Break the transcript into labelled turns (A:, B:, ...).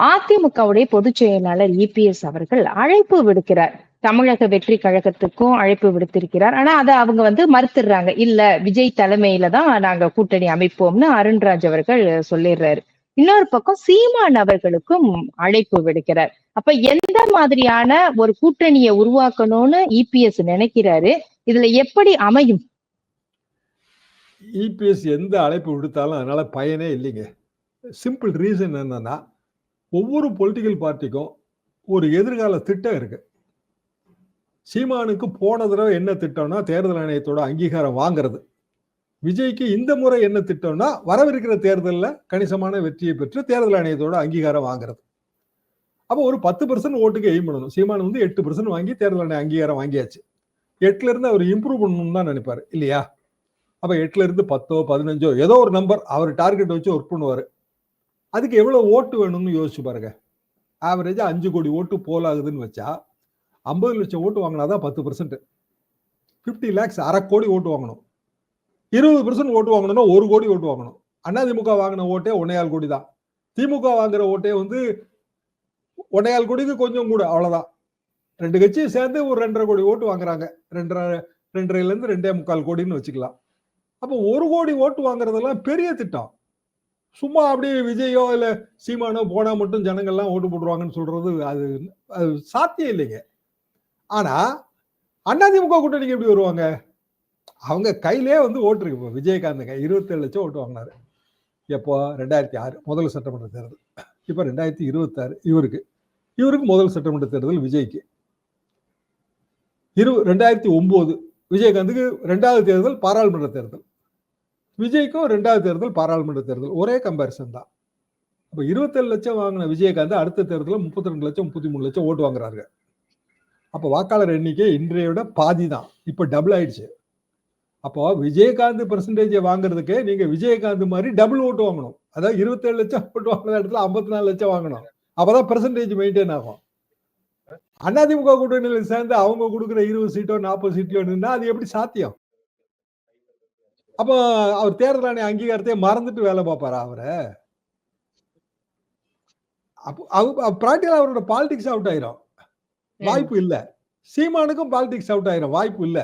A: அதிமுகவுடைய பொதுச் செயலாளர் இபிஎஸ் அவர்கள் அழைப்பு விடுக்கிறார். தமிழக வெற்றி கழகத்துக்கும் அழைப்பு விடுத்திருக்கிறார். ஆனா அத அவங்க மறுத்துடுறாங்க. இல்ல விஜய் தலைமையில தான் நாங்க கூட்டணி அமைப்போம்னு அருண்ராஜ் அவர்கள் சொல்லிடுறாரு. இன்னொரு பக்கம் சீமான் அவர்களுக்கும் அழைப்பு விடுக்கிறார். அப்ப எந்த மாதிரியான ஒரு கூட்டணியை உருவாக்கணும்னு இபிஎஸ் நினைக்கிறாரு? இதுல எப்படி அமையும்?
B: இபிஎஸ் எந்த அழைப்பு விடுத்தாலும் அதனால பயனே இல்லைங்க. சிம்பிள் ரீசன் என்னன்னா, ஒவ்வொரு பொலிட்டிக்கல் பார்ட்டிக்கும் ஒரு எதிர்கால திட்டம் இருக்கு. சீமானுக்கு போன தடவை என்ன திட்டம்னா தேர்தல் ஆணையத்தோட அங்கீகாரம் வாங்குறது. விஜய்க்கு இந்த முறை என்ன திட்டம்னா வரவிருக்கிற தேர்தலில் கணிசமான வெற்றியை பெற்று தேர்தல் ஆணையத்தோட அங்கீகாரம் வாங்குறது. அப்போ ஒரு 10% ஓட்டுக்கு எய்ம் பண்ணணும். சீமான் 8% வாங்கி தேர்தல் ஆணைய அங்கீகாரம் வாங்கியாச்சு. 8ல இருந்து அவர் இம்ப்ரூவ் பண்ணணும்னு தான் நினைப்பாரு இல்லையா? அப்ப 8ல இருந்து 10, 15 ஏதோ ஒரு நம்பர் அவர் டார்கெட் வச்சு ஒர்க் பண்ணுவாரு. அதுக்கு எவ்வளவு ஓட்டு வேணும்னு யோசிச்சு பாருங்க. ஆவரேஜா 5 கோடி ஓட்டு போல் ஆகுதுன்னு வச்சா 50 லட்சம் ஓட்டு வாங்கினாதான் 10%. 50 lakhs, அரை கோடி ஓட்டு வாங்கணும். 20% ஓட்டு வாங்கணும்னா 1 கோடி ஓட்டு வாங்கணும். அதிமுக வாங்கின ஓட்டே 1.25 கோடி தான். திமுக வாங்குற ஓட்டே 1.25 கோடிக்கு கொஞ்சம் கூட, அவ்வளவுதான். 2 கட்சியும் சேர்ந்து ஒரு 2.5 கோடி ஓட்டு வாங்குறாங்க. 2.5 இருந்து 2.25 கோடின்னு வச்சுக்கலாம். அப்போ 1 கோடி ஓட்டு வாங்குறதெல்லாம் பெரிய திட்டம். சும்மா அப்படியே விஜயோ இல்ல சீமானோ போனா மட்டும் ஜனங்கள்லாம் ஓட்டு போடுவாங்கன்னு சொல்றது அது சாத்தியம் இல்லைங்க. ஆனா அதிமுக கூட்டணிக்கு எப்படி வருவாங்க? அவங்க கையிலே ஓட்டு இருக்கு. இப்போ விஜயகாந்த் 27 லட்சம் ஓட்டு வாங்கினாரு. எப்போ? 2006 முதல் சட்டமன்ற தேர்தல். இப்ப 2026 இவருக்கு முதல் சட்டமன்ற தேர்தல் விஜய்க்கு. 2009 விஜயகாந்துக்கு 2வது தேர்தல் பாராளுமன்ற தேர்தல். விஜய்க்கும் 2வது தேர்தல் பாராளுமன்ற தேர்தல். ஒரே கம்பேரிசன் தான். அப்ப 27 லட்சம் வாங்கின விஜயகாந்த் அடுத்த தேர்தலில் 32 லட்சம் 33 லட்சம் ஓட்டு வாங்குறாரு. அப்ப வாக்காளர் எண்ணிக்கை இன்றைய விட பாதி தான். இப்ப டபுள் ஆயிடுச்சு. அப்போ விஜயகாந்த் பெர்சன்டேஜை வாங்குறதுக்கு நீங்க விஜயகாந்த் மாதிரி டபுள் ஓட்டு வாங்கணும். அதாவது 27 லட்சம் ஓட்டு வாங்குற இடத்துல 54 லட்சம் வாங்கணும். அப்பதான் பெர்சன்டேஜ் மெயின்டைன் ஆகும். அதிமுக கூட்டணியில் சேர்ந்து அவங்க கொடுக்குற 20 சீட்டோ 40 சீட்லயோ நின்னா அது எப்படி சாத்தியம்? அப்போ அவர் தேர்தல் ஆணைய அங்கீகாரத்தை மறந்துட்டு வேலை பார்ப்பாரா அவரை? பிராக்டிகலா அவரோட பாலிடிக்ஸ் அவுட் ஆயிரும். வாய்ப்பு இல்ல. சீமானுக்கும் பாலிடிக்ஸ் அவுட் ஆயிரும். வாய்ப்பு இல்ல.